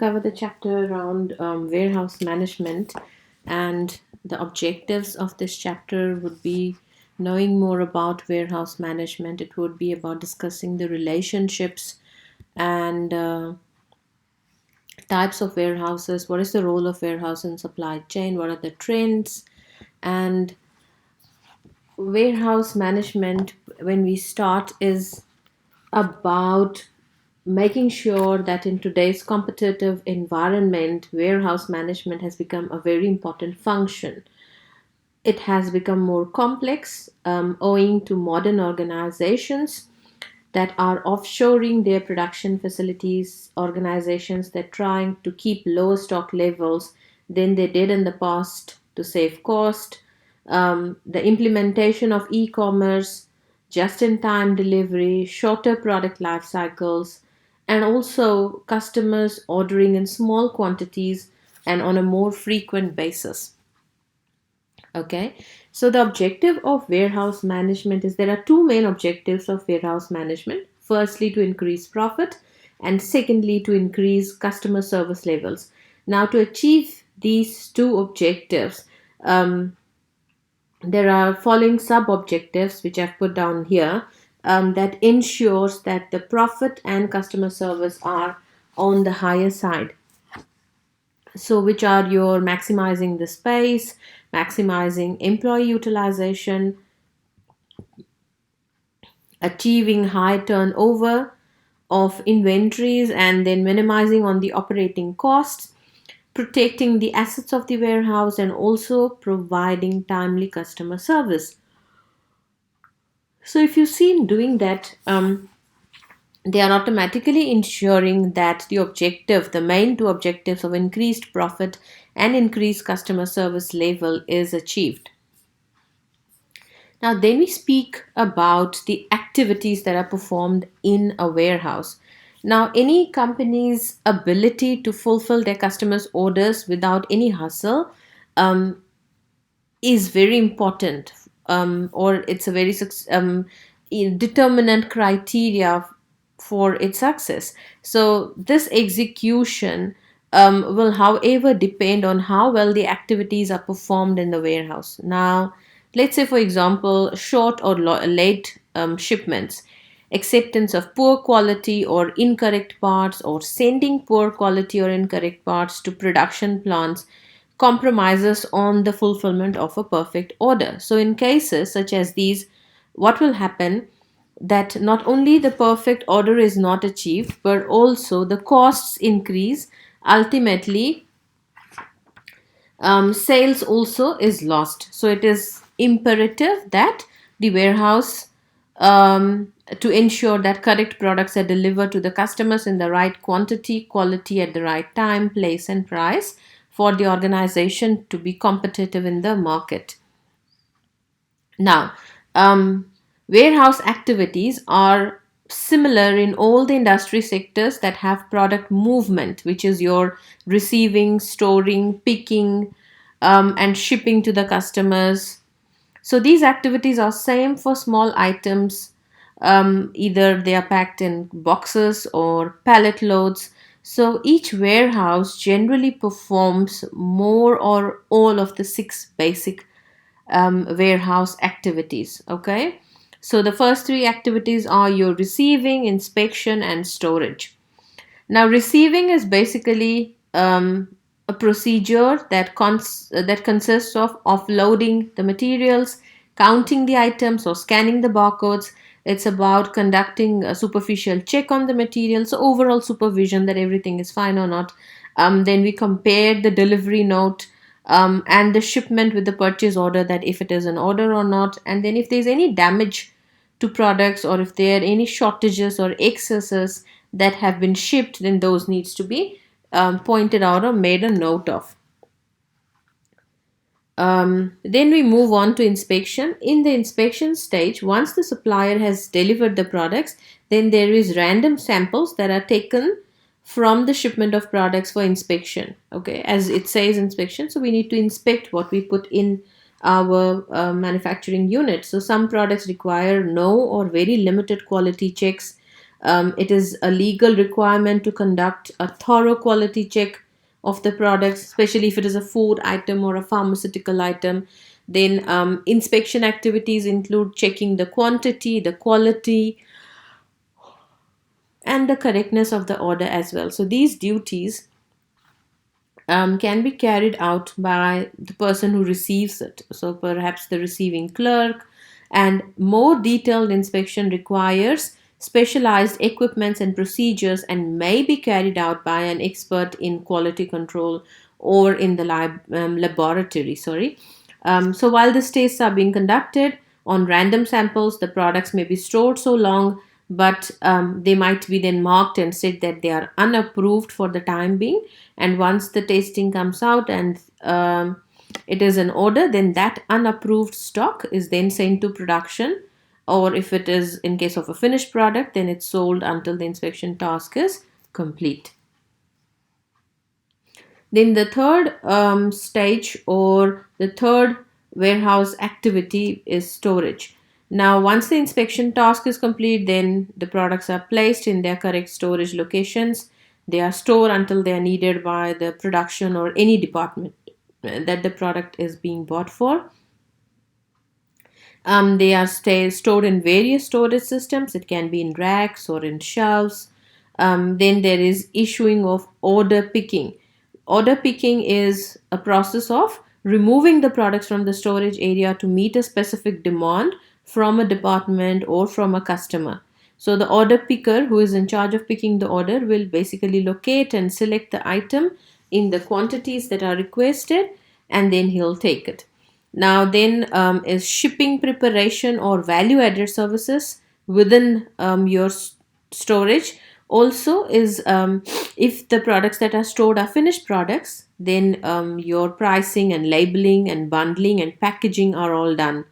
cover the chapter around warehouse management, and the objectives of this chapter would be knowing more about warehouse management. It would be about discussing the relationships and types of warehouses, what is the role of warehouse in supply chain, what are the trends, and warehouse management, when we start, is about making sure that in today's competitive environment, warehouse management has become a very important function. It has become more complex owing to modern organizations that are offshoring their production facilities, organizations that are trying to keep lower stock levels than they did in the past to save cost, the implementation of e-commerce, just-in-time delivery, shorter product life cycles, and also customers ordering in small quantities and on a more frequent basis. Okay, so the objective of warehouse management is there are two main objectives of warehouse management. Firstly, to increase profit, and secondly, to increase customer service levels. Now, to achieve these two objectives, there are following sub objectives which I've put down here that ensures that the profit and customer service are on the higher side. So, which are your maximizing the space, maximizing employee utilization, achieving high turnover of inventories, and then minimizing on the operating costs, protecting the assets of the warehouse, and also providing timely customer service. So, if you see in doing that, they are automatically ensuring that the main two objectives of increased profit and increased customer service level is achieved. Now, then we speak about the activities that are performed in a warehouse. Now, any company's ability to fulfill their customers' orders without any hustle um, is very important, or it's a very determinant criteria for its success. So, this execution will, however, depend on how well the activities are performed in the warehouse. Now, let's say, for example, short or late shipments, acceptance of poor quality or incorrect parts, or sending poor quality or incorrect parts to production plants compromises on the fulfillment of a perfect order. So, in cases such as these, what will happen that not only the perfect order is not achieved, but also the costs increase. Ultimately, sales also is lost. So it is imperative that the warehouse, to ensure that correct products are delivered to the customers in the right quantity, quality, at the right time, place, and price for the organization to be competitive in the market. Now, warehouse activities are similar in all the industry sectors that have product movement, which is your receiving, storing, picking, and shipping to the customers. So these activities are same for small items. Either they are packed in boxes or pallet loads. So each warehouse generally performs more or all of the six basic warehouse activities. Okay, so the first three activities are your receiving, inspection, and storage. Now, receiving is basically a procedure that consists of offloading the materials, counting the items, or scanning the barcodes. It's about conducting a superficial check on the material, so overall supervision that everything is fine or not. Then we compare the delivery note and the shipment with the purchase order, that if it is an order or not, and then if there's any damage to products, or if there are any shortages or excesses that have been shipped, then those needs to be pointed out or made a note of. Then we move on to inspection. In the inspection stage, once the supplier has delivered the products, then there is random samples that are taken from the shipment of products for inspection. Okay, as it says inspection, so we need to inspect what we put in our manufacturing unit. So some products require no or very limited quality checks. It is a legal requirement to conduct a thorough quality check of the products, especially if it is a food item or a pharmaceutical item. Then inspection activities include checking the quantity, the quality, and the correctness of the order as well. So these duties can be carried out by the person who receives it. So perhaps the receiving clerk, and more detailed inspection requires specialized equipments and procedures and may be carried out by an expert in quality control or in the laboratory. So while the tests are being conducted on random samples, the products may be stored so long, but they might be then marked and said that they are unapproved for the time being. And once the testing comes out and it is an order, then that unapproved stock is then sent to production. Or if it is in case of a finished product, then it's sold until the inspection task is complete. Then the third stage or the third warehouse activity is storage. Now, once the inspection task is complete, then the products are placed in their correct storage locations. They are stored until they are needed by the production or any department that the product is being bought for. They are stored in various storage systems. It can be in racks or in shelves. Then there is issuing of order picking. Order picking is a process of removing the products from the storage area to meet a specific demand from a department or from a customer. So the order picker who is in charge of picking the order will basically locate and select the item in the quantities that are requested, and then he'll take it. Now, then is shipping preparation or value added services within your storage. Also, is if the products that are stored are finished products, then your pricing and labeling and bundling and packaging are all done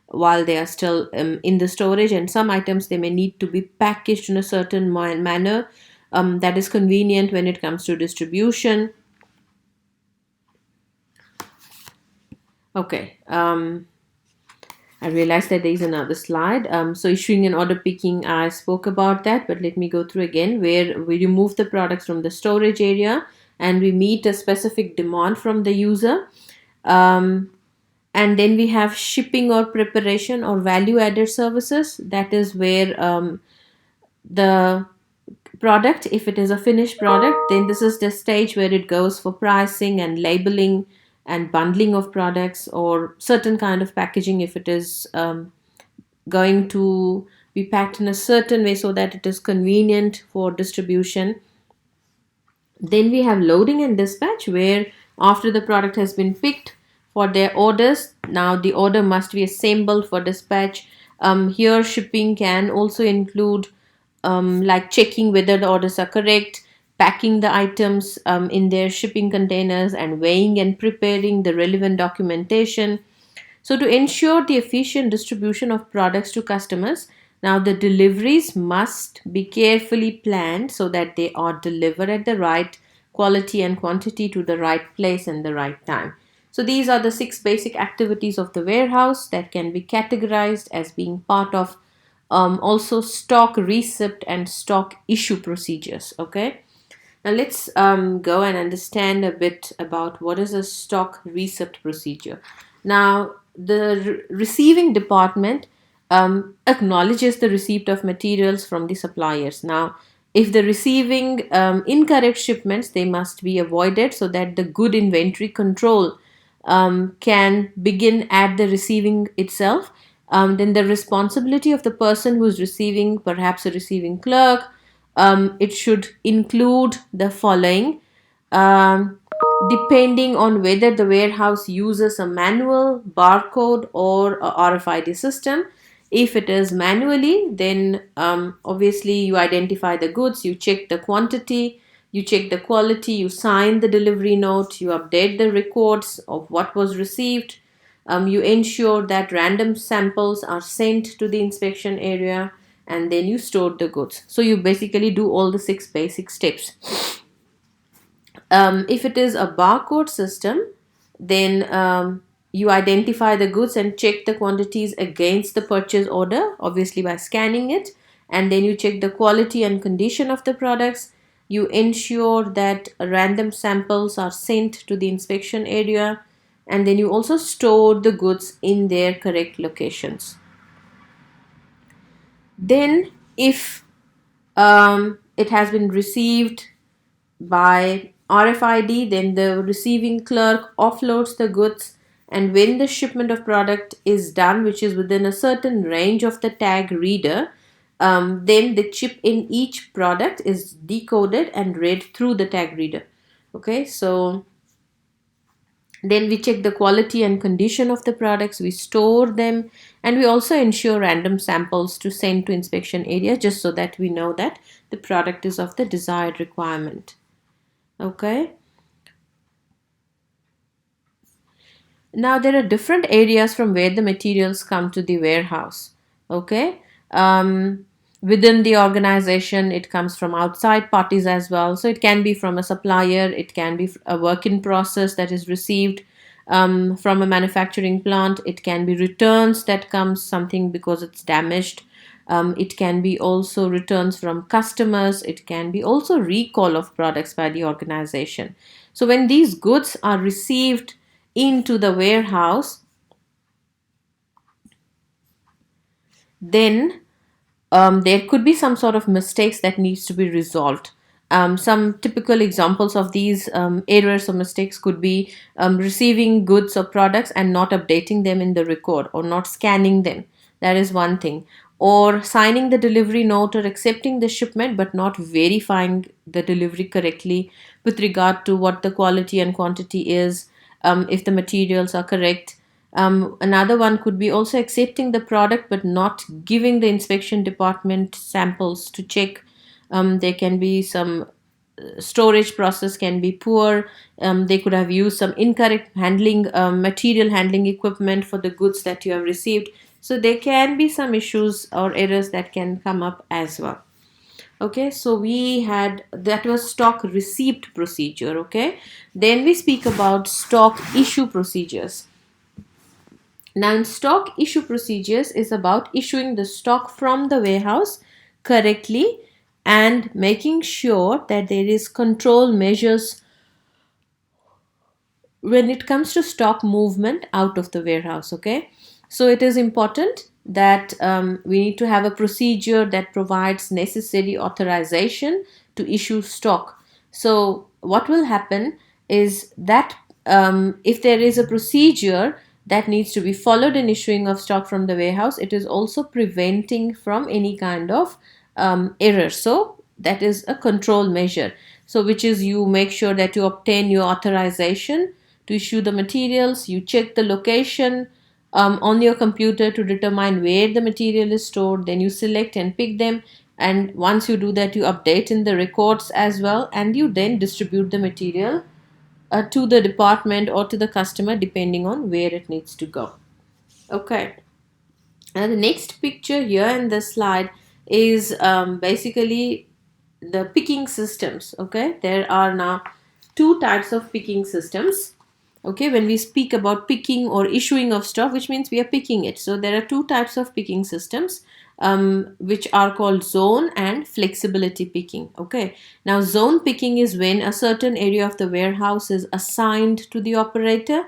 while they are still in the storage. And some items they may need to be packaged in a certain manner that is convenient when it comes to distribution. Okay. I realized that there is another slide. So issuing and order picking, I spoke about that, but let me go through again, where we remove the products from the storage area and we meet a specific demand from the user. And then we have shipping or preparation or value added services. That is where the product, if it is a finished product, then this is the stage where it goes for pricing and labeling and bundling of products or certain kind of packaging if it is going to be packed in a certain way so that it is convenient for distribution. Then we have loading and dispatch, where after the product has been picked for their orders, now the order must be assembled for dispatch. Here shipping can also include like checking whether the orders are correct, packing the items in their shipping containers, and weighing and preparing the relevant documentation. So, to ensure the efficient distribution of products to customers, now the deliveries must be carefully planned so that they are delivered at the right quality and quantity to the right place and the right time. So, these are the 6 basic activities of the warehouse that can be categorized as being part of also stock receipt and stock issue procedures. Okay. Now let's go and understand a bit about what is a stock receipt procedure. Now, the receiving department acknowledges the receipt of materials from the suppliers. Now, if the receiving incorrect shipments, they must be avoided so that the good inventory control can begin at the receiving itself. Then the responsibility of the person who is receiving, perhaps a receiving clerk, it should include the following. Um, Depending on whether the warehouse uses a manual, barcode, or a RFID system. If it is manually, then obviously you identify the goods, you check the quantity, you check the quality, you sign the delivery note, you update the records of what was received, you ensure that random samples are sent to the inspection area, and then you store the goods. So you basically do all the 6 basic steps. If it is a barcode system, then you identify the goods and check the quantities against the purchase order, obviously by scanning it, and then you check the quality and condition of the products. You ensure that random samples are sent to the inspection area, and then you also store the goods in their correct locations. Then, if it has been received by RFID, then the receiving clerk offloads the goods, and when the shipment of product is done, which is within a certain range of the tag reader, then the chip in each product is decoded and read through the tag reader. Okay, so then we check the quality and condition of the products, we store them, and we also ensure random samples to send to inspection area, just so that we know that the product is of the desired requirement. Okay. Now there are different areas from where the materials come to the warehouse. Okay. Within the organization, it comes from outside parties as well. So it can be from a supplier, it can be a work in process that is received from a manufacturing plant, it can be returns that comes something because it's damaged. It can be also returns from customers. It can be also recall of products by the organization. So when these goods are received into the warehouse, then there could be some sort of mistakes that needs to be resolved. Some typical examples of these errors or mistakes could be receiving goods or products and not updating them in the record, or not scanning them. That is one thing. Or signing the delivery note or accepting the shipment but not verifying the delivery correctly with regard to what the quality and quantity is, if the materials are correct. Another one could be also accepting the product but not giving the inspection department samples to check. There can be some storage process can be poor. They could have used some incorrect handling, material handling equipment for the goods that you have received. So there can be some issues or errors that can come up as well. Okay, so we had, that was stock receipt procedure. Okay, then we speak about stock issue procedures. Now, in stock issue procedures is about issuing the stock from the warehouse correctly and making sure that there is control measures when it comes to stock movement out of the warehouse. Okay, so it is important that we need to have a procedure that provides necessary authorization to issue stock. So what will happen is that if there is a procedure that needs to be followed in issuing of stock from the warehouse, it is also preventing from any kind of error. So that is a control measure. So which is, you make sure that you obtain your authorization to issue the materials, you check the location on your computer to determine where the material is stored, then you select and pick them, and once you do that, you update in the records as well, and you then distribute the material to the department or to the customer depending on where it needs to go. Okay. Now the next picture here in this slide is basically the picking systems. Okay, there are now two types of picking systems. Okay, when we speak about picking or issuing of stock, which means we are picking it, so there are two types of picking systems, which are called zone and flexibility picking. Okay, now zone picking is when a certain area of the warehouse is assigned to the operator,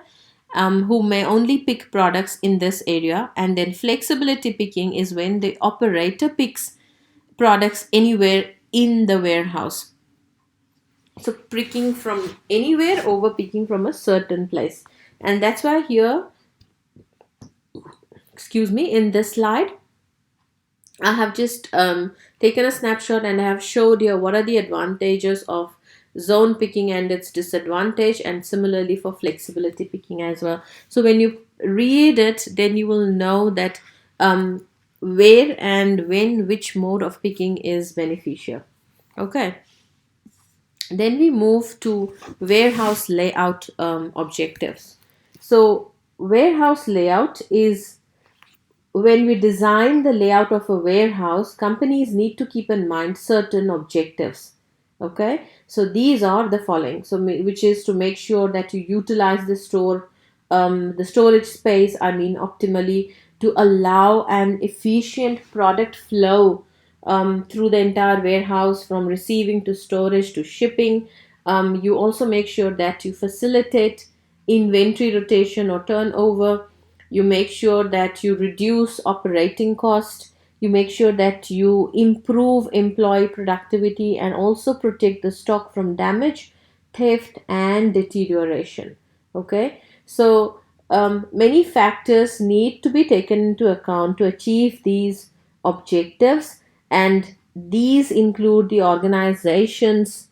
who may only pick products in this area. And then flexibility picking is when the operator picks products anywhere in the warehouse. So picking from anywhere over picking from a certain place. And that's why here, excuse me, in this slide, I have just taken a snapshot and I have showed you what are the advantages of zone picking and its disadvantage, and similarly for flexibility picking as well. So when you read it, then you will know that where and when which mode of picking is beneficial. Okay. Then we move to warehouse layout objectives. So warehouse layout is when we design the layout of a warehouse, companies need to keep in mind certain objectives. Okay, so these are the following. So which is to make sure that you utilize the storage space, optimally, to allow an efficient product flow through the entire warehouse from receiving to storage to shipping. You also make sure that you facilitate inventory rotation or turnover. You make sure that you reduce operating cost. You make sure that you improve employee productivity and also protect the stock from damage, theft, and deterioration. Okay, so many factors need to be taken into account to achieve these objectives, and these include the organization's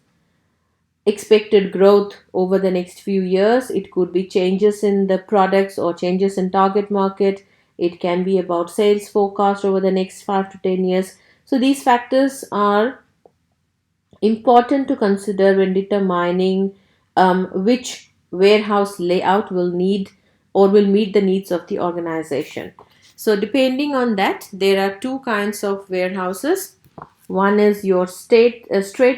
expected growth over the next few years. It could be changes in the products or changes in target market. It can be about sales forecast over the next 5 to 10 years. So these factors are important to consider when determining which warehouse layout will need or will meet the needs of the organization. So depending on that, there are two kinds of warehouses. One is your straight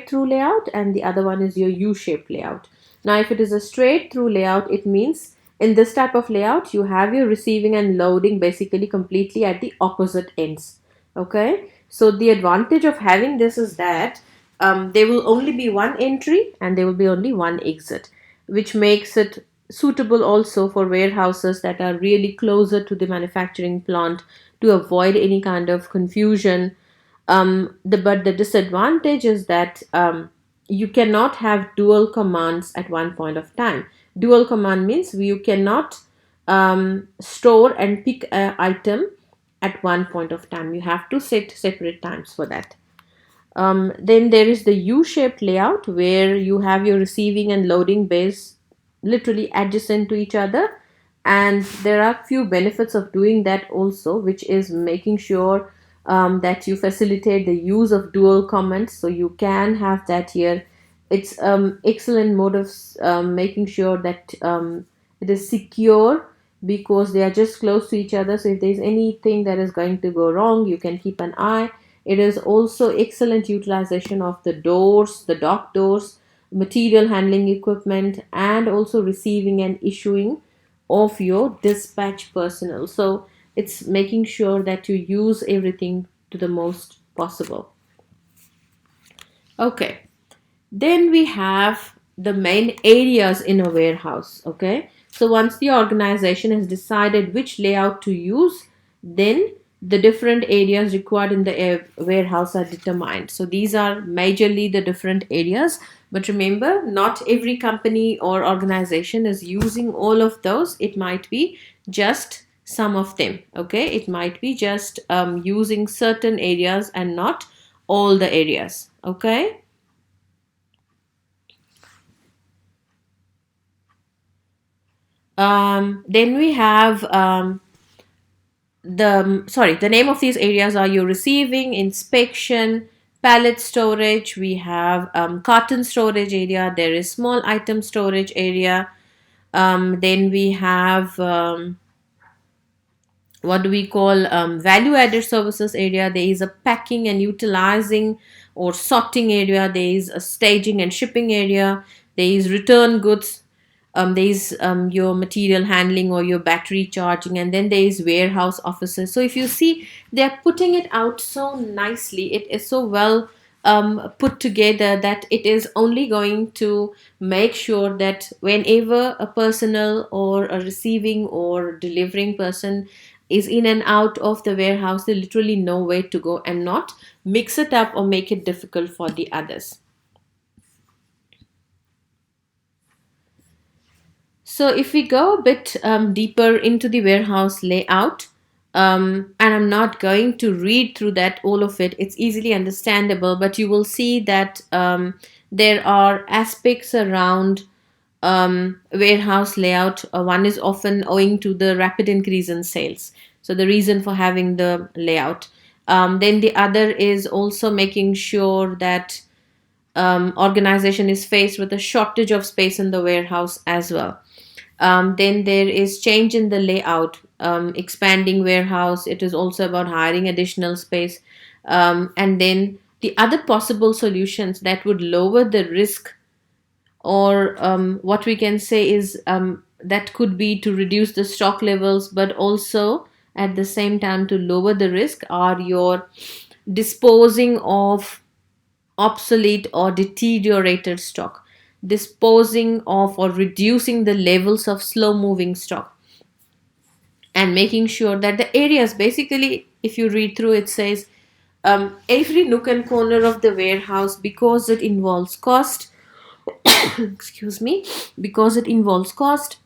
through layout, and the other one is your U-shaped layout. Now, if it is a straight through layout, it means in this type of layout, you have your receiving and loading basically completely at the opposite ends. Okay, so the advantage of having this is that there will only be one entry and there will be only one exit, which makes it suitable also for warehouses that are really closer to the manufacturing plant to avoid any kind of confusion. But the disadvantage is that you cannot have dual commands at one point of time. Dual command means you cannot store and pick an item at one point of time. You have to set separate times for that. Then there is the U-shaped layout where you have your receiving and loading bays literally adjacent to each other. And there are few benefits of doing that also, which is making sure that you facilitate the use of dual comments. So you can have that here. It's excellent mode of making sure that it is secure because they are just close to each other. So if there's anything that is going to go wrong, you can keep an eye. It is also excellent utilization of the doors, the dock doors, material handling equipment, and also receiving and issuing of your dispatch personnel. So it's making sure that you use everything to the most possible. Okay, then we have the main areas in a warehouse. Okay, so once the organization has decided which layout to use, then the different areas required in the warehouse are determined. So these are majorly the different areas, but remember, not every company or organization is using all of those. It might be just some of them. Okay, it might be just using certain areas and not all the areas. Okay. Then we have the name of these areas are your receiving, inspection, pallet storage. We have carton storage area. There is small item storage area. Then we have what do we call value added services area. There is a packing and utilizing or sorting area. There is a staging and shipping area. There is return goods. There is your material handling or your battery charging, and then there is warehouse offices. So if you see, they're putting it out so nicely. It is so well put together that it is only going to make sure that whenever a personal or a receiving or delivering person is in and out of the warehouse, they literally know where to go and not mix it up or make it difficult for the others. So if we go a bit deeper into the warehouse layout, and I'm not going to read through that all of it, it's easily understandable, but you will see that there are aspects around warehouse layout. One is often owing to the rapid increase in sales. So the reason for having the layout. Then the other is also making sure that organization is faced with a shortage of space in the warehouse as well. Then there is change in the layout, expanding warehouse. It is also about hiring additional space. And then the other possible solutions that would lower the risk, or what we can say is that could be to reduce the stock levels, but also at the same time to lower the risk, are your disposing of obsolete or deteriorated stock, disposing of or reducing the levels of slow moving stock, and making sure that the areas, basically, if you read through, it says every nook and corner of the warehouse, because it involves cost, excuse me, because it involves cost,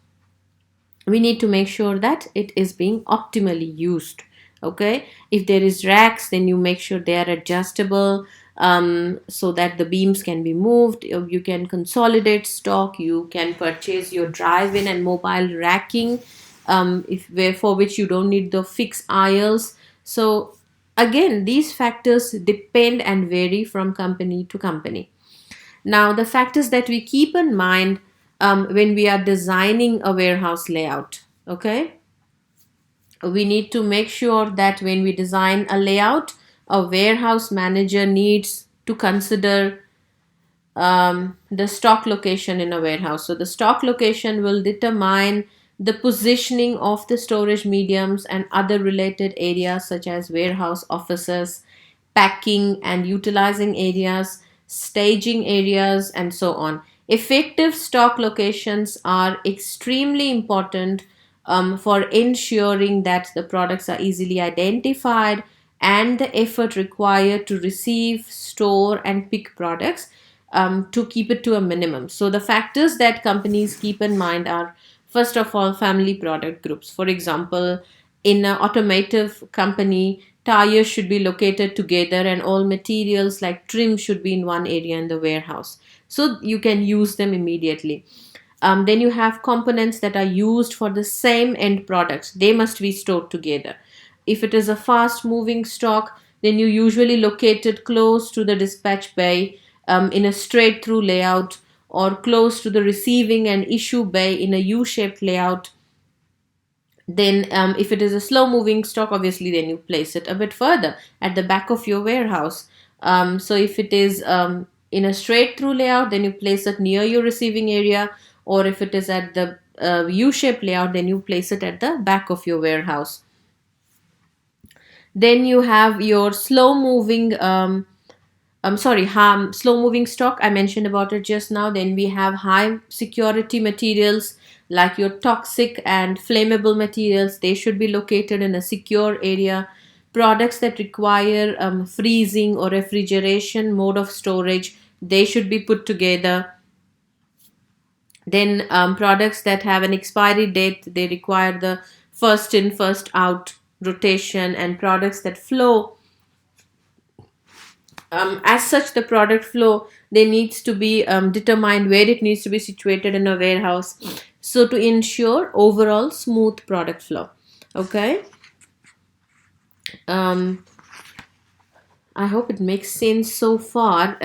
we need to make sure that it is being optimally used. Okay, if there is racks, then you make sure they are adjustable, so that the beams can be moved. You can consolidate stock, you can purchase your drive-in and mobile racking, if where for which you don't need the fixed aisles. So again, these factors depend and vary from company to company. Now, the factors that we keep in mind when we are designing a warehouse layout, okay, we need to make sure that when we design a layout, a warehouse manager needs to consider the stock location in a warehouse. So the stock location will determine the positioning of the storage mediums and other related areas such as warehouse offices, packing and utilizing areas, staging areas, and so on. Effective stock locations are extremely important for ensuring that the products are easily identified, and the effort required to receive, store, and pick products, to keep it to a minimum. So, the factors that companies keep in mind are, first of all, family product groups. For example, in an automotive company, tires should be located together, and all materials like trim should be in one area in the warehouse, so you can use them immediately. Then you have components that are used for the same end products, they must be stored together. If it is a fast moving stock, then you usually locate it close to the dispatch bay, in a straight through layout, or close to the receiving and issue bay in a U-shaped layout. Then if it is a slow moving stock, obviously then you place it a bit further at the back of your warehouse. So if it is in a straight through layout, then you place it near your receiving area, or if it is at the U-shaped layout, then you place it at the back of your warehouse. Then you have your slow moving slow moving stock. I mentioned about it just now. Then we have high security materials like your toxic and flammable materials. They should be located in a secure area. Products that require freezing or refrigeration mode of storage, they should be put together. Then products that have an expiry date, they require the first in, first out rotation, and products that flow, as such, the product flow, they needs to be determined where it needs to be situated in a warehouse, so to ensure overall smooth product flow. Okay, um, I hope it makes sense so far.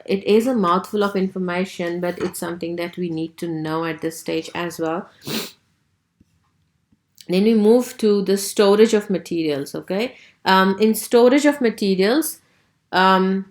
It is a mouthful of information, but it's something that we need to know at this stage as well. Then we move to the storage of materials. Okay, in storage of materials, um,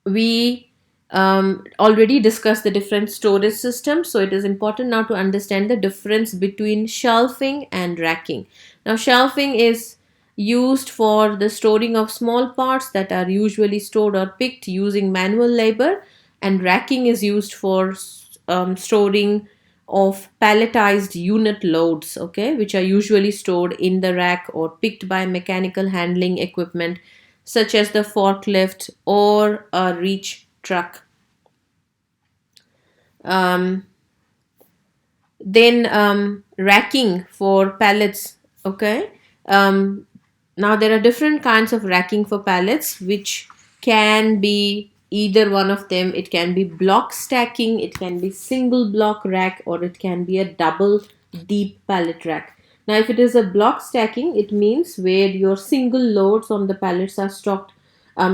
we already discussed the different storage systems, so it is important now to understand the difference between shelving and racking. Now, shelving is used for the storing of small parts that are usually stored or picked using manual labor, and racking is used for storing of palletized unit loads, okay, which are usually stored in the rack or picked by mechanical handling equipment such as the forklift or a reach truck. Um, then racking for pallets. Okay. Now there are different kinds of racking for pallets, which can be either one of them. It can be block stacking, it can be single block rack, or it can be a double deep pallet rack. Now, if it is a block stacking, it means where your single loads on the pallets are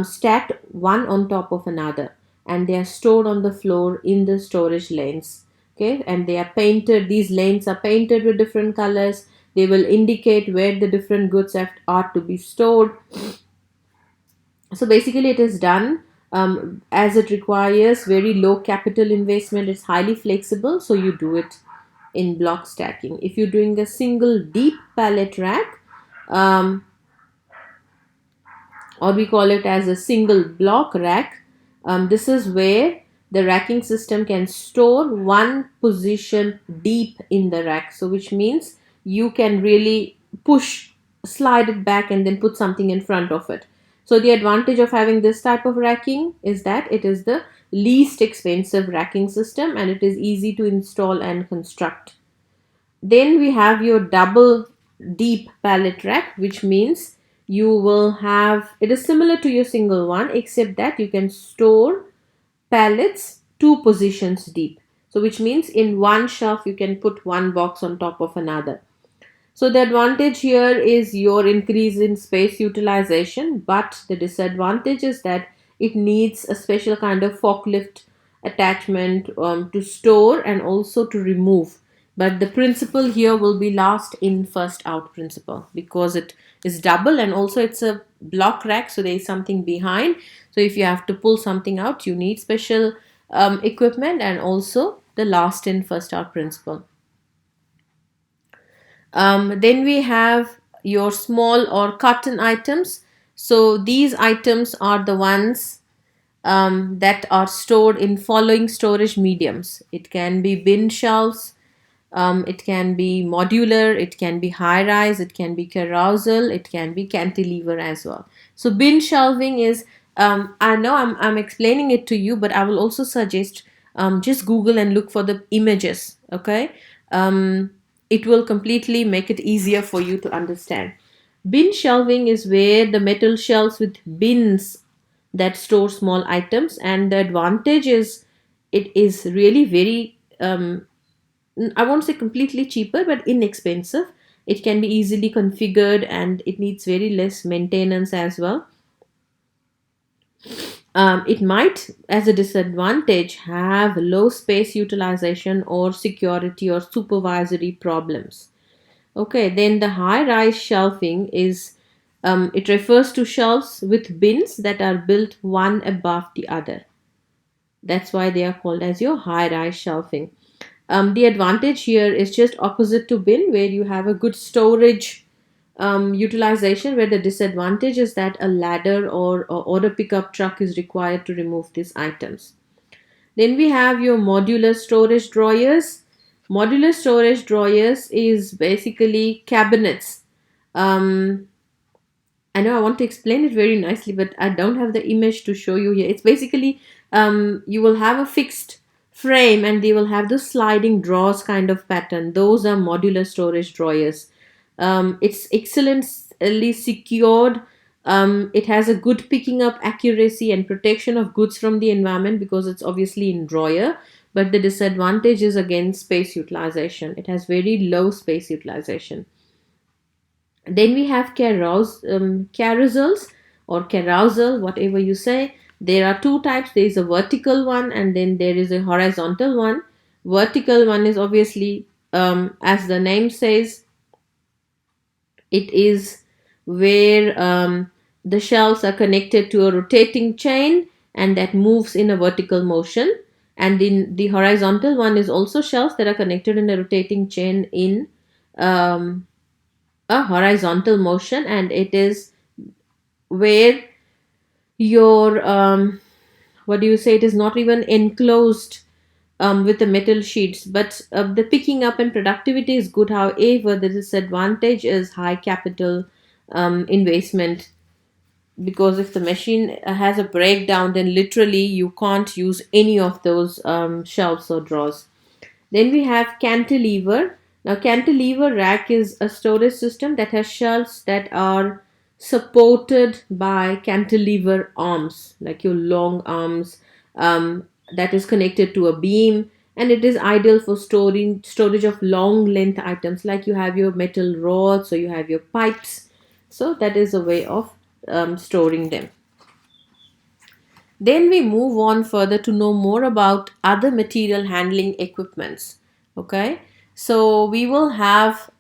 stacked one on top of another, and they are stored on the floor in the storage lanes. Okay, and they are painted. These lanes are painted with different colors. They will indicate where the different goods are to be stored. So basically, it is done as it requires very low capital investment. It's highly flexible, so you do it in block stacking. If you're doing a single deep pallet rack, um, or we call it as a single block rack. This is where the racking system can store one position deep in the rack. So, which means you can really push, slide it back, and then put something in front of it. So, the advantage of having this type of racking is that it is the least expensive racking system and it is easy to install and construct. Then we have your double deep pallet rack, which means you will have, it is similar to your single one except that you can store pallets two positions deep. So which means in one shelf you can put one box on top of another. So the advantage here is your increase in space utilization, but the disadvantage is that it needs a special kind of forklift attachment to store and also to remove. But the principle here will be last in first out principle because it is double and also it's a block rack, so there is something behind. So if you have to pull something out, you need special equipment and also the last in first out principle. Then we have your small or cotton items. So these items are the ones that are stored in following storage mediums. It can be bin shelves, it can be modular, it can be high rise, it can be carousel, it can be cantilever as well. So bin shelving is, I know I'm explaining it to you, but I will also suggest just Google and look for the images, okay? Um, it will completely make it easier for you to understand. Bin shelving is where the metal shelves with bins that store small items, and the advantage is it is really very I won't say completely cheaper, but inexpensive. It can be easily configured and it needs very less maintenance as well. It might, as a disadvantage, have low space utilization or security or supervisory problems. Okay, then the high rise shelving is, it refers to shelves with bins that are built one above the other. That's why they are called as your high rise shelving. The advantage here is just opposite to bin, where you have a good storage utilization, where the disadvantage is that a ladder or a pickup truck is required to remove these items. Then we have your modular storage drawers. Modular storage drawers is basically cabinets. Um, I know I want to explain it very nicely, but I don't have the image to show you here. It's basically you will have a fixed frame and they will have the sliding drawers kind of pattern. Those are modular storage drawers. It's excellently secured. It has a good picking up accuracy and protection of goods from the environment because it's obviously in drawer. But the disadvantage is again space utilization. It has very low space utilization. Then we have carousels or carousel, whatever you say. There are two types. There is a vertical one and then there is a horizontal one. Vertical one is obviously, as the name says, it is where the shelves are connected to a rotating chain and that moves in a vertical motion. And in the horizontal one is also shelves that are connected in a rotating chain in um, a horizontal motion, and it is where your what do you say, it is not even enclosed with the metal sheets, but the picking up and productivity is good. However, the disadvantage is high capital investment, because if the machine has a breakdown, then literally you can't use any of those shelves or drawers. Then we have cantilever. Now, cantilever rack is a storage system that has shelves that are supported by cantilever arms, like your long arms, that is connected to a beam, and it is ideal for storing storage of long length items, like you have your metal rods or you have your pipes. So that is a way of storing them. Then we move on further to know more about other material handling equipments. Okay, so we will have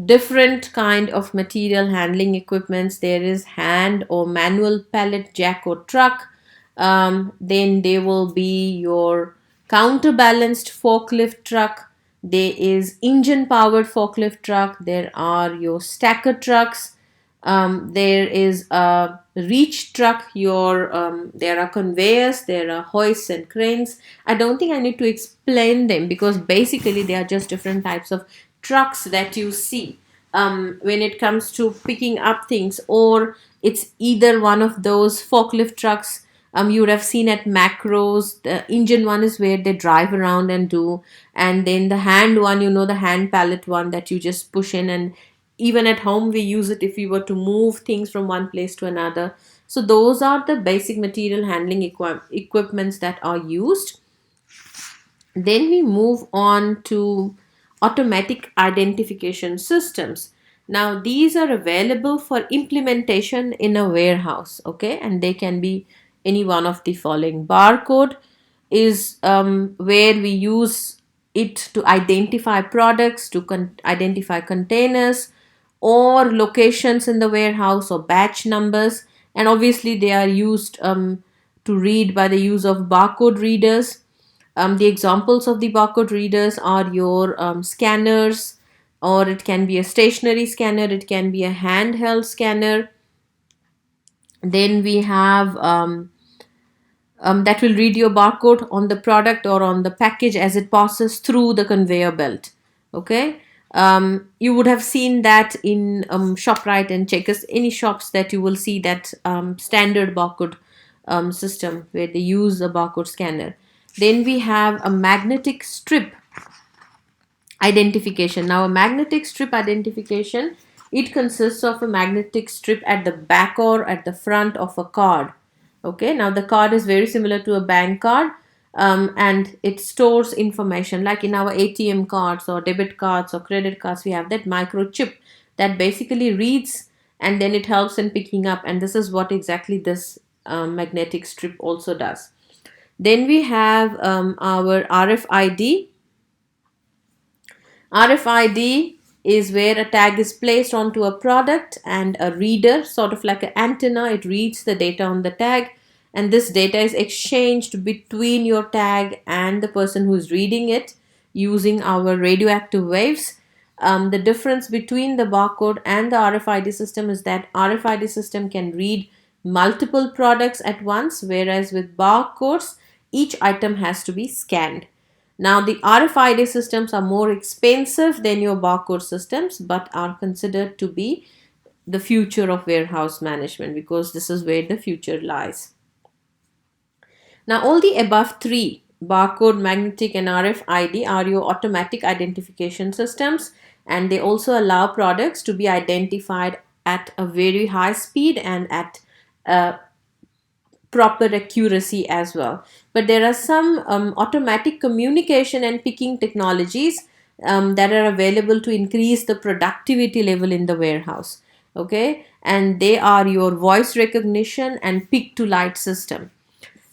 different kind of material handling equipments. There is hand or manual pallet jack or truck. Then there will be your counterbalanced forklift truck. There is engine powered forklift truck. There are your stacker trucks. There is a reach truck. There are conveyors, there are hoists and cranes. I don't think I need to explain them because basically they are just different types of trucks that you see when it comes to picking up things, or it's either one of those forklift trucks you would have seen at macros. The engine one is where they drive around and do, and then the hand one, the hand pallet one that you just push in, and even at home we use it if we were to move things from one place to another. So those are the basic material handling equipments that are used. Then we move on to automatic identification systems. Now, these are available for implementation in a warehouse, okay, and they can be any one of the following. Barcode is where we use it to identify products, to identify containers or locations in the warehouse, or batch numbers, and obviously they are used to read by the use of barcode readers. The examples of the barcode readers are your scanners, or it can be a stationary scanner, it can be a handheld scanner. Then we have that will read your barcode on the product or on the package as it passes through the conveyor belt. Okay. You would have seen that in ShopRite and Checkers, any shops that you will see that standard barcode system where they use a barcode scanner. Then we have a magnetic strip identification. Now, a magnetic strip identification, it consists of a magnetic strip at the back or at the front of a card. Okay, now the card is very similar to a bank card, and it stores information like in our ATM cards or debit cards or credit cards. We have that microchip that basically reads and then it helps in picking up, and this is what exactly this magnetic strip also does. Then we have our RFID. RFID is where a tag is placed onto a product and a reader, sort of like an antenna, it reads the data on the tag, and this data is exchanged between your tag and the person who's reading it using our radioactive waves. The difference between the barcode and the RFID system is that RFID system can read multiple products at once, whereas with barcodes, each item has to be scanned. Now, the RFID systems are more expensive than your barcode systems, but are considered to be the future of warehouse management because this is where the future lies. Now, all the above three, barcode, magnetic, and RFID, are your automatic identification systems, and they also allow products to be identified at a very high speed and at proper accuracy as well. But there are some automatic communication and picking technologies that are available to increase the productivity level in the warehouse. Okay, and they are your voice recognition and pick to light system.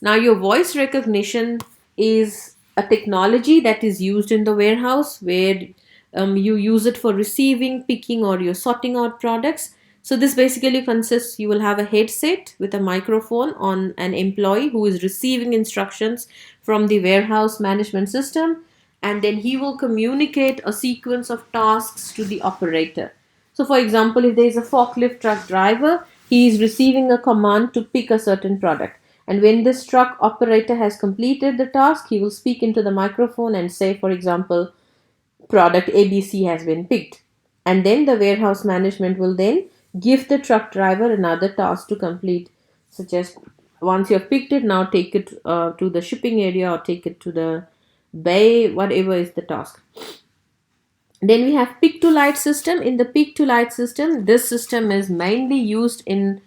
Now, your voice recognition is a technology that is used in the warehouse where you use it for receiving, picking, or you're sorting out products. So, this basically consists you will have a headset with a microphone on an employee who is receiving instructions from the warehouse management system, and then he will communicate a sequence of tasks to the operator. So, for example, if there is a forklift truck driver, he is receiving a command to pick a certain product. And when this truck operator has completed the task, he will speak into the microphone and say, for example, product ABC has been picked. And then the warehouse management will then give the truck driver another task to complete, such as once you have picked it, now take it to the shipping area or take it to the bay, whatever is the task. Then we have pick to light system. In the pick to light system, this system is mainly used in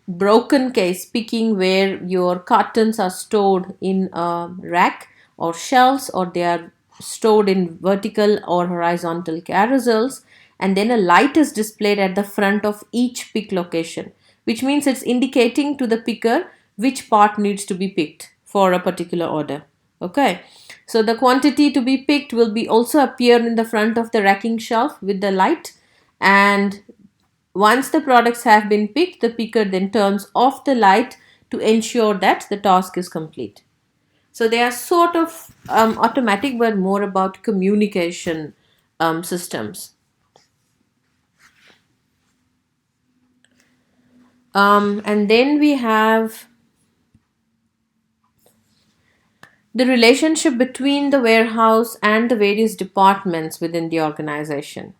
broken case picking, where your cartons are stored in a rack or shelves, or they are stored in vertical or horizontal carousels, and then a light is displayed at the front of each pick location, which means it's indicating to the picker which part needs to be picked for a particular order. Okay, so the quantity to be picked will be also appear in the front of the racking shelf with the light, and once the products have been picked, the picker then turns off the light to ensure that the task is complete. So they are sort of automatic, but more about communication systems. And then we have the relationship between the warehouse and the various departments within the organization.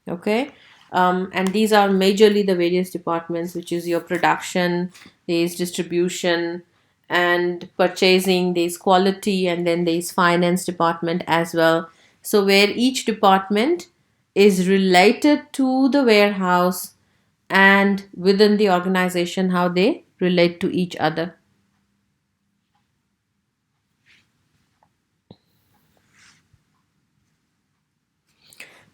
Okay. And these are majorly the various departments, which is your production, there's distribution and purchasing, there's quality, and then there's finance department as well. So where each department is related to the warehouse, and within the organization how they relate to each other.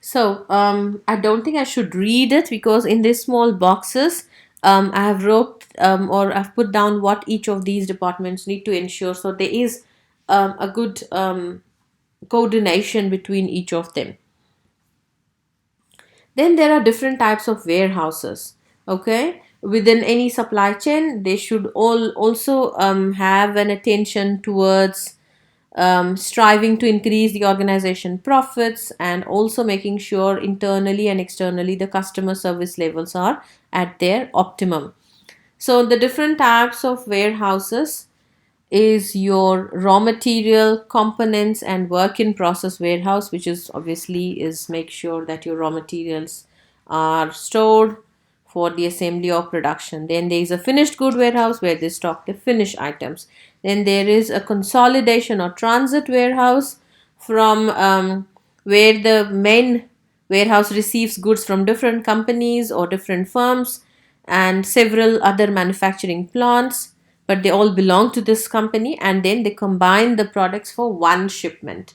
So I don't think I should read it, because in these small boxes, I have wrote, or I've put down what each of these departments need to ensure. So there is a good coordination between each of them. Then there are different types of warehouses. Okay, within any supply chain, they should all also have an attention towards striving to increase the organization profits, and also making sure internally and externally the customer service levels are at their optimum. So the different types of warehouses is your raw material, components, and work in process warehouse, which is obviously is make sure that your raw materials are stored for the assembly or production. Then there is a finished good warehouse where they stock the finished items. Then there is a consolidation or transit warehouse, from where the main warehouse receives goods from different companies or different firms and several other manufacturing plants, but they all belong to this company, and then they combine the products for one shipment.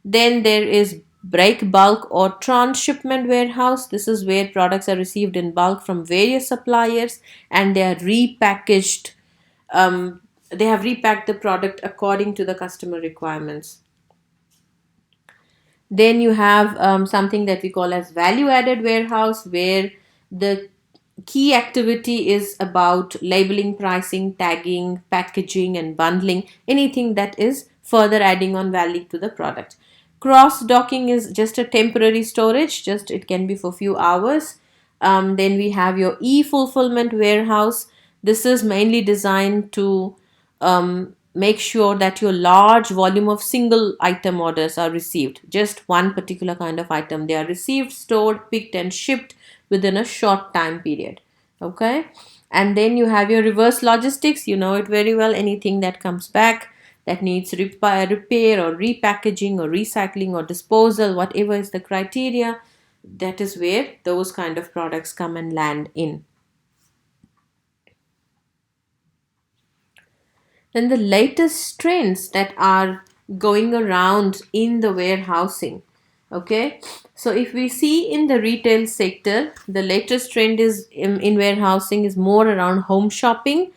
Then there is break bulk or transshipment warehouse. This is where products are received in bulk from various suppliers, and they are repackaged. They have repacked the product according to the customer requirements. Then you have something that we call as value added warehouse, where the key activity is about labeling, pricing, tagging, packaging, and bundling anything that is further adding on value to the product. Cross docking is just a temporary storage, just it can be for few hours. Then we have your e-fulfillment warehouse. This is mainly designed to make sure that your large volume of single item orders are received. Just one particular kind of item. They are received, stored, picked, and shipped within a short time period. Okay. And then you have your reverse logistics. You know it very well. Anything that comes back that needs repair or repackaging or recycling or disposal, whatever is the criteria, that is where those kind of products come and land in. Then the latest trends that are going around in the warehousing. Okay, so if we see in the retail sector, the latest trend is in warehousing is more around home shopping,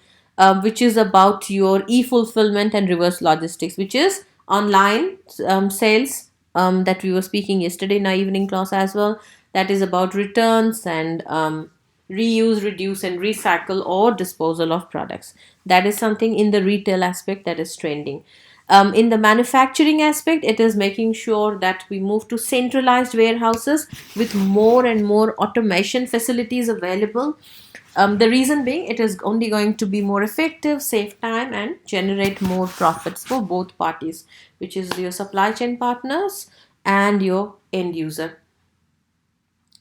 which is about your e-fulfillment and reverse logistics, which is online sales, that we were speaking yesterday in our evening class as well. That is about returns and reuse, reduce, and recycle or disposal of products. That is something in the retail aspect that is trending. In the manufacturing aspect, it is making sure that we move to centralized warehouses with more and more automation facilities available. The reason being, it is only going to be more effective, save time, and generate more profits for both parties, which is your supply chain partners and your end user.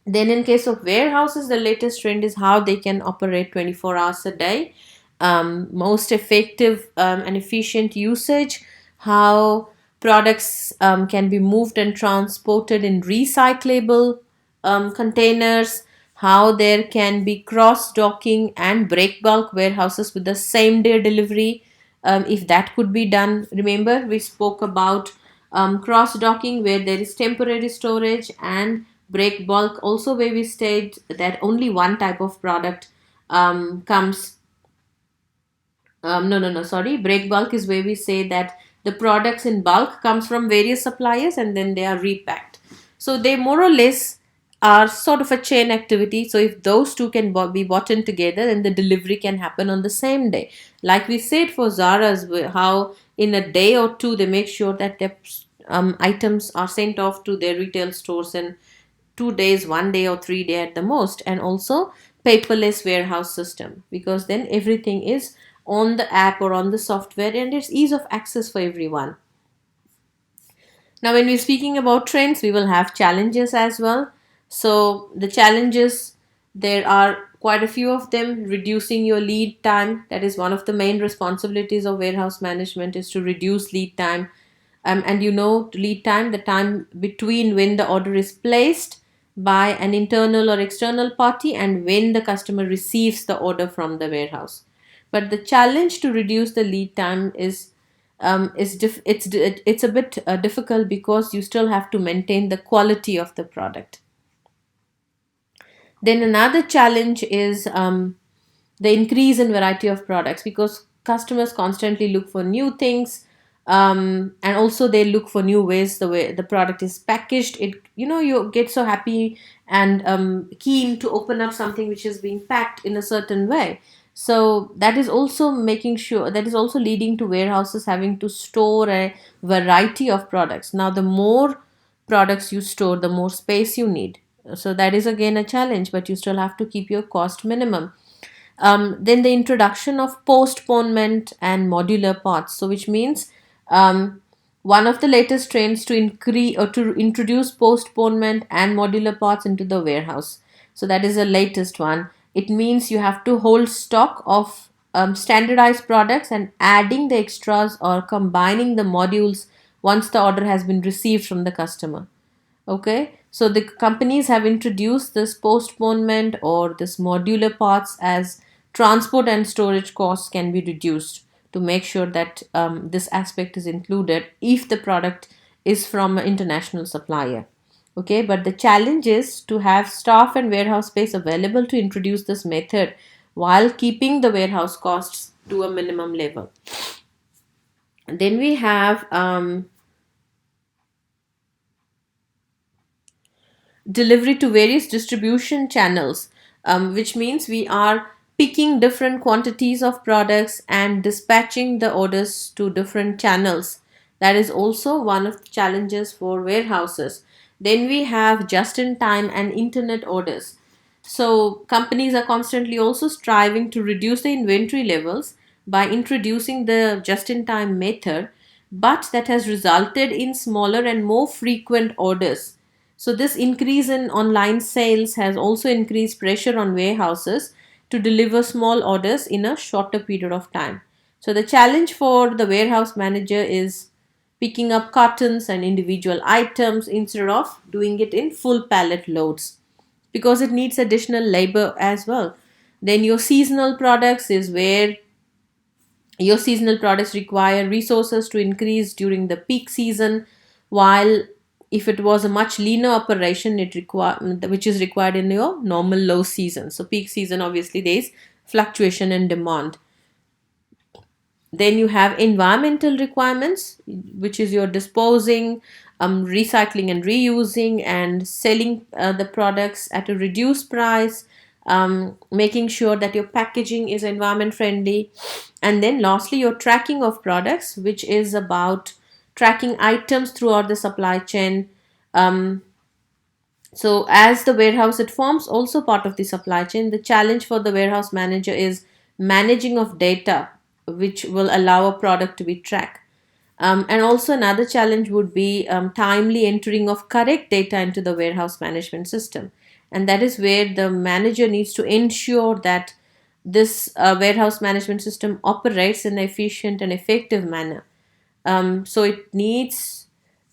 Then, in case of warehouses, the latest trend is how they can operate 24 hours a day, most effective and efficient usage, how products can be moved and transported in recyclable containers, how there can be cross docking and break bulk warehouses with the same day delivery, if that could be done. Remember, we spoke about cross docking where there is temporary storage, and break bulk also where we state that only one type of product comes. No, sorry. Break bulk is where we say that the products in bulk comes from various suppliers and then they are repacked. So they more or less are sort of a chain activity. So if those two can be bought in together, then the delivery can happen on the same day. Like we said for Zara's, how in a day or two they make sure that their items are sent off to their retail stores in 2 days, 1 day, or 3 day at the most. And also paperless warehouse system, because then everything is on the app or on the software and it's ease of access for everyone. Now, when we're speaking about trends, we will have challenges as well. So, the challenges, there are quite a few of them. Reducing your lead time, that is one of the main responsibilities of warehouse management, is to reduce lead time. And lead time, the time between when the order is placed by an internal or external party and when the customer receives the order from the warehouse. But the challenge to reduce the lead time it's a bit difficult, because you still have to maintain the quality of the product. Then another challenge is the increase in variety of products, because customers constantly look for new things, and also they look for new ways the way the product is packaged. You get so happy and keen to open up something which is being packed in a certain way. So that is also leading to warehouses having to store a variety of products. Now, the more products you store, the more space you need. So that is again a challenge, but you still have to keep your cost minimum. Then the introduction of postponement and modular parts, so which means one of the latest trends to increase or to introduce postponement and modular parts into the warehouse. So that is the latest one. It means you have to hold stock of standardized products and adding the extras or combining the modules once the order has been received from the customer. Okay, so the companies have introduced this postponement or this modular parts as transport and storage costs can be reduced, to make sure that this aspect is included if the product is from an international supplier. Okay, but the challenge is to have staff and warehouse space available to introduce this method while keeping the warehouse costs to a minimum level. Then we have delivery to various distribution channels, which means we are picking different quantities of products and dispatching the orders to different channels. That is also one of the challenges for warehouses. Then we have just in time and internet orders. So, companies are constantly also striving to reduce the inventory levels by introducing the just in time method, but that has resulted in smaller and more frequent orders. So, this increase in online sales has also increased pressure on warehouses to deliver small orders in a shorter period of time. So, the challenge for the warehouse manager is picking up cartons and individual items instead of doing it in full pallet loads, because it needs additional labor as well. Then your seasonal products is where your seasonal products require resources to increase during the peak season, while if it was a much leaner operation, which is required in your normal low season. So peak season, obviously there is fluctuation in demand. Then you have environmental requirements, which is your disposing, recycling and reusing, and selling the products at a reduced price, making sure that your packaging is environment friendly. And then lastly, your tracking of products, which is about tracking items throughout the supply chain. So as the warehouse, it forms also part of the supply chain. The challenge for the warehouse manager is managing of data, which will allow a product to be tracked. And also another challenge would be timely entering of correct data into the warehouse management system. And that is where the manager needs to ensure that this warehouse management system operates in an efficient and effective manner. So he needs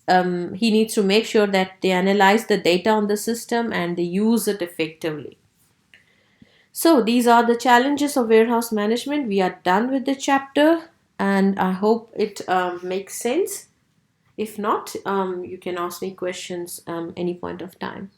to make sure that they analyze the data on the system and they use it effectively. So these are the challenges of warehouse management. We are done with the chapter, and I hope it makes sense. If not, you can ask me questions any point of time.